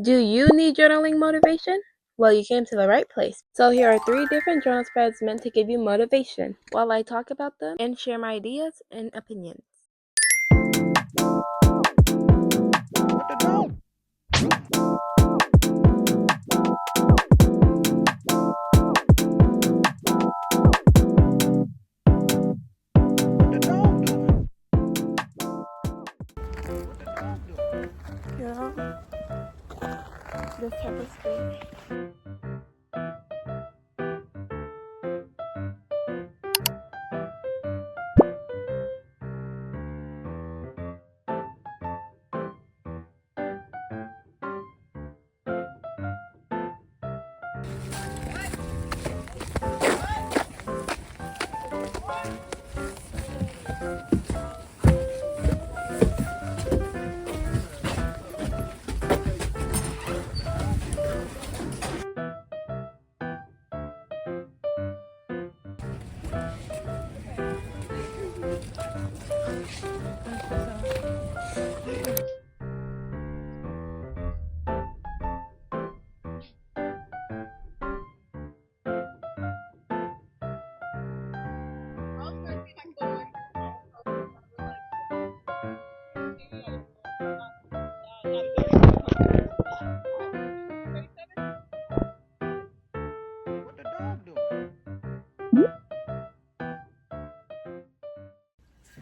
Do you need journaling motivation? Well, you came to the right place. So here are 3 different journal spreads meant to give you motivation while I talk about them and share my ideas and opinions. Yeah, this type of space.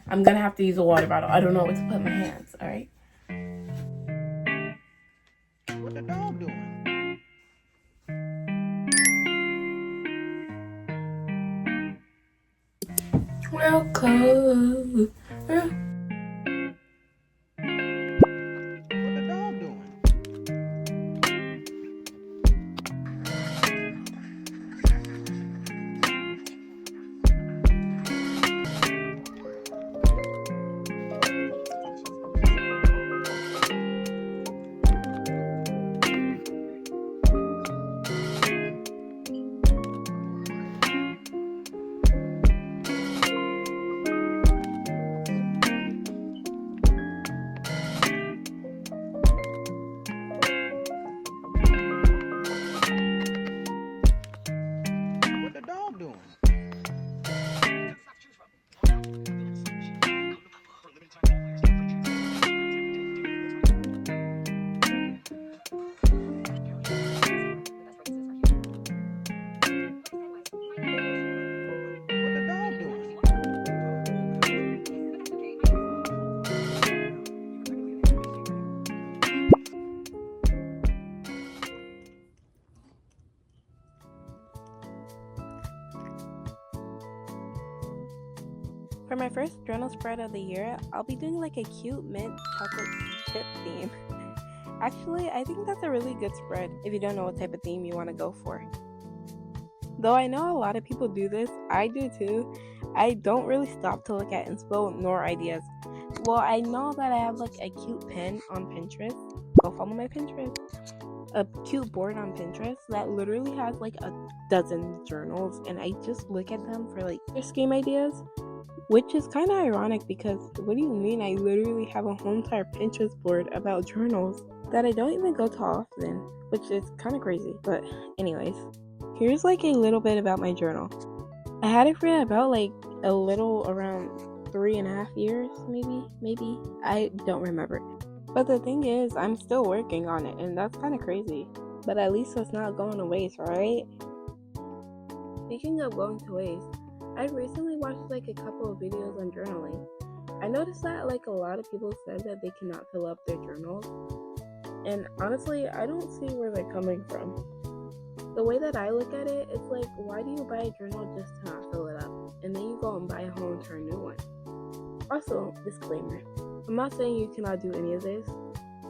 I'm gonna have to use a water bottle. I don't know what to put in my hands, alright? What the dog doing? Real close. What the dog doing? What the dog doing? What the dog doing? For my first journal spread of the year, I'll be doing like a cute mint chocolate chip theme. Actually, I think that's a really good spread if you don't know what type of theme you want to go for. Though I know a lot of people do this, I do too. I don't really stop to look at inspo nor ideas. Well, I know that I have like a cute pen on Pinterest. Go follow my Pinterest. A cute board on Pinterest that literally has like a dozen journals, and I just look at them for like their scheme ideas. Which is kind of ironic because what do you mean I literally have a whole entire Pinterest board about journals that I don't even go to often, which is kind of crazy. But anyways, here's like a little bit about my journal. I had it for about like a little around 3.5 years, maybe. I don't remember. But the thing is, I'm still working on it, and that's kind of crazy. But at least it's not going to waste, right? Speaking of going to waste, I recently watched like a couple of videos on journaling. I noticed that like a lot of people said that they cannot fill up their journals. And honestly, I don't see where they're coming from. The way that I look at it, it's like, why do you buy a journal just to not fill it up? And then you go and buy a whole entire new one. Also, disclaimer, I'm not saying you cannot do any of this.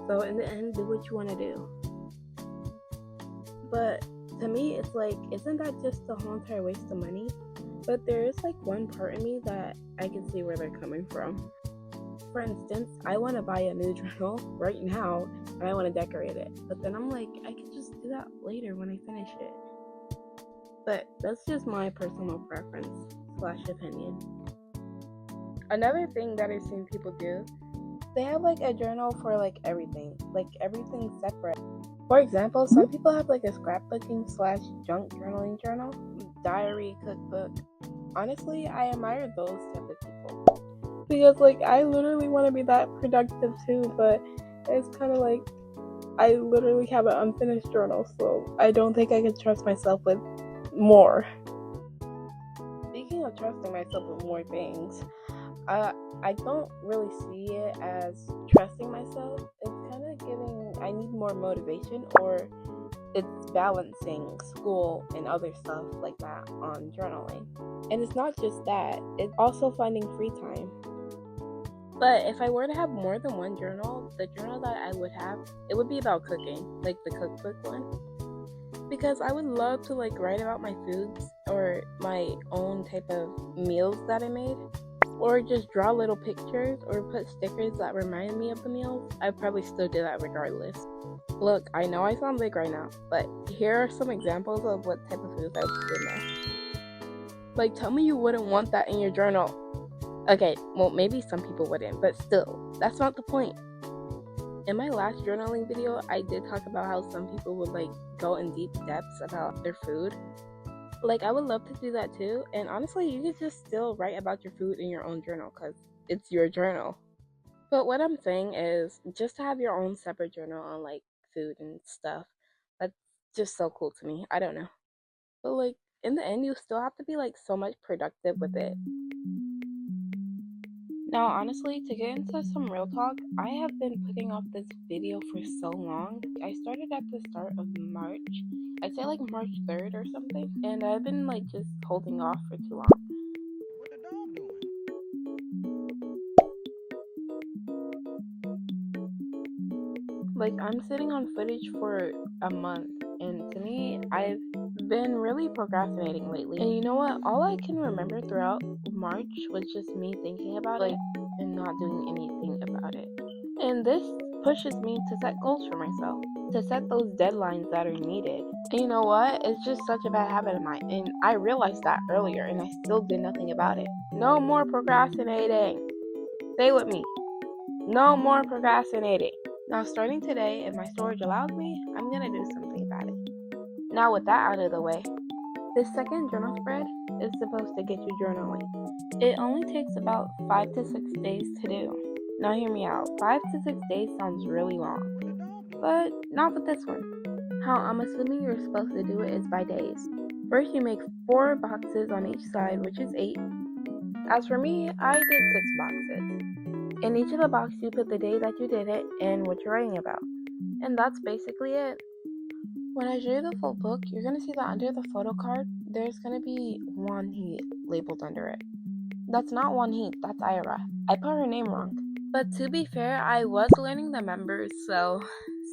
So in the end, do what you want to do. But to me, it's like, isn't that just a whole entire waste of money? But there is like one part of me that I can see where they're coming from. For instance, I want to buy a new journal right now and I want to decorate it. But then I'm like, I could just do that later when I finish it. But that's just my personal preference / opinion. Another thing that I've seen people do They have like a journal for like everything separate. For example, some people have like a scrapbooking / junk journaling journal, diary, cookbook. Honestly, I admire those type of people because like I literally want to be that productive too, but it's kind of like I literally have an unfinished journal, so I don't think I can trust myself with more. Speaking of trusting myself with more things, I don't really see it as trusting myself. It's kind of giving, I need more motivation, or it's balancing school and other stuff like that on journaling. And it's not just that, it's also finding free time. But if I were to have more than one journal, the journal that I would have, it would be about cooking, like the cookbook one. Because I would love to like write about my foods or my own type of meals that I made. Or just draw little pictures or put stickers that remind me of the meals. I'd probably still do that regardless. Look, I know I sound big right now, but here are some examples of what type of foods I would put in there. Like, tell me you wouldn't want that in your journal. Okay, well, maybe some people wouldn't, but still, that's not the point. In my last journaling video, I did talk about how some people would like go in deep depths about their food. Like, I would love to do that too, and honestly, you could just still write about your food in your own journal, because it's your journal. But what I'm saying is, just to have your own separate journal on, like, food and stuff, that's just so cool to me. I don't know. But, like, in the end, you still have to be, like, so much productive with it. Now, honestly, to get into some real talk, I have been putting off this video for so long. I started at the start of March. I'd say like March 3rd or something. And I've been like just holding off for too long. What the dog doing? Like, I'm sitting on footage for a month. And to me, I've been really procrastinating lately. And you know what? All I can remember throughout March was just me thinking about it and not doing anything about it. And this pushes me to set goals for myself, to set those deadlines that are needed. And you know what? It's just such a bad habit of mine. And I realized that earlier, and I still did nothing about it. No more procrastinating. Stay with me. No more procrastinating. Now, starting today, if my storage allows me, I'm going to do something about it. Now, with that out of the way, this second journal spread is supposed to get you journaling. It only takes about 5 to 6 days to do. Now, hear me out. 5 to 6 days sounds really long, but not with this one. How I'm assuming you're supposed to do it is by days. First, you make 4 boxes on each side, which is 8. As for me, I did 6 boxes. In each of the boxes, you put the day that you did it and what you're writing about. And that's basically it. When I show you the full book, you're going to see that under the photo card, there's going to be Wanhee labeled under it. That's not Wanhee, that's Ira. I put her name wrong. But to be fair, I was learning the members, so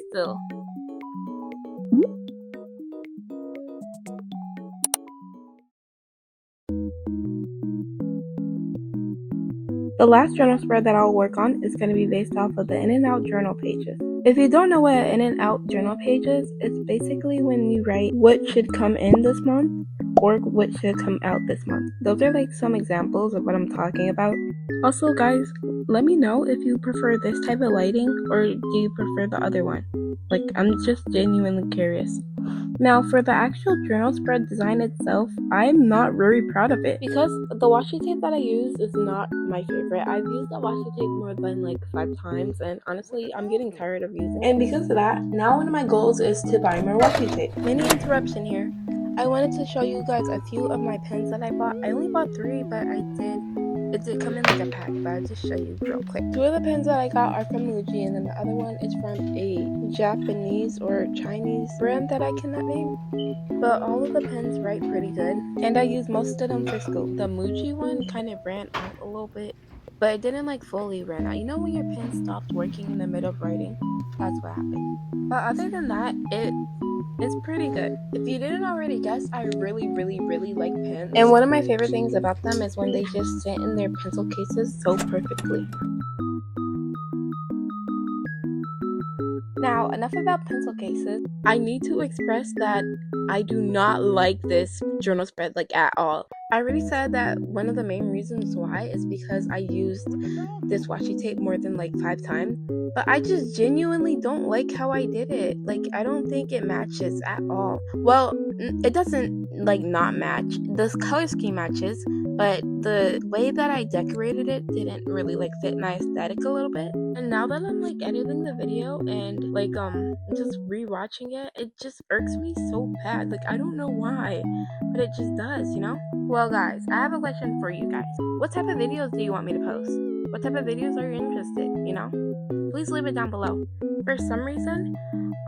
still. The last journal spread that I'll work on is going to be based off of the in and out journal pages. If you don't know what an in and out journal page is, it's basically when you write what should come in this month or what should come out this month. Those are like some examples of what I'm talking about. Also, guys, let me know if you prefer this type of lighting or do you prefer the other one. Like, I'm just genuinely curious. Now, for the actual journal spread design itself, I'm not very proud of it because the washi tape that I use is not my favorite. I've used the washi tape more than like 5 times, and honestly, I'm getting tired of using it. And because of that, now one of my goals is to buy more washi tape. Mini interruption here. I wanted to show you guys a few of my pens that I bought. I only bought 3, but it did come in like a pack, but I'll just show you real quick. 2 of the pens that I got are from Muji, and then the other one is from a Japanese or Chinese brand that I cannot name. But all of the pens write pretty good, and I use most of them for school. The Muji one kind of ran out a little bit, but it didn't like fully run out. You know when your pen stops working in the middle of writing? That's what happened. But other than that, it's pretty good. If you didn't already guess, I really like pens. And one of my favorite things about them is when they just sit in their pencil cases so perfectly. Now, So enough about pencil cases. I need to express that I do not like this journal spread like at all. I already said that one of the main reasons why is because I used this washi tape more than like 5 times, but I just genuinely don't like how I did it. Like, I don't think it matches at all. Well, it doesn't like not match. The color scheme matches, but the way that I decorated it didn't really like fit my aesthetic a little bit. And now that I'm like editing the video and like just rewatching it, it just irks me so bad. Like, I don't know why, but it just does, you know? Well guys, I have a question for you guys. What type of videos do you want me to post? What type of videos are you interested, you know? Please leave it down below. For some reason,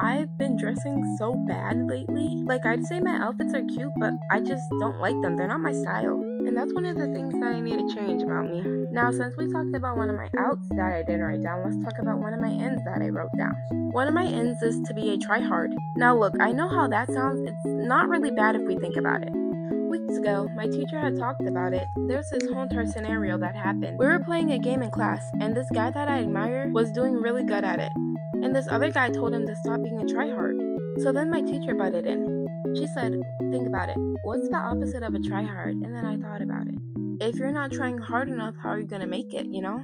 I've been dressing so bad lately. Like, I'd say my outfits are cute, but I just don't like them. They're not my style. And that's one of the things that I need to change about me. Now, since we talked about one of my outs that I didn't write down, let's talk about one of my ends that I wrote down. One of my ends is to be a tryhard. Now look, I know how that sounds. It's not really bad if we think about it. Weeks ago, my teacher had talked about it. There's this whole entire scenario that happened. We were playing a game in class, and this guy that I admire was doing really good at it. And this other guy told him to stop being a tryhard. So then my teacher butted in. She said, think about it. What's the opposite of a tryhard? And then I thought about it. If you're not trying hard enough, how are you gonna make it, you know?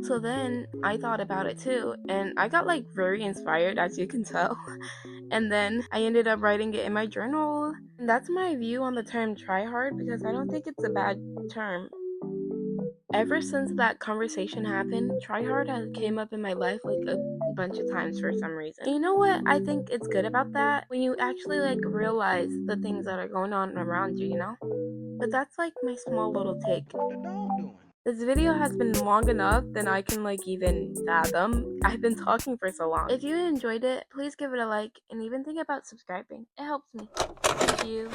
So then I thought about it too, and I got like very inspired, as you can tell. And then I ended up writing it in my journal. And that's my view on the term tryhard, because I don't think it's a bad term. Ever since that conversation happened, tryhard has came up in my life like a bunch of times for some reason. And you know what I think it's good about that? When you actually like realize the things that are going on around you, you know? But that's like my small little take. What the dog doing? This video has been long enough than I can like even fathom. I've been talking for so long. If you enjoyed it, please give it a like and even think about subscribing. It helps me. Thank you.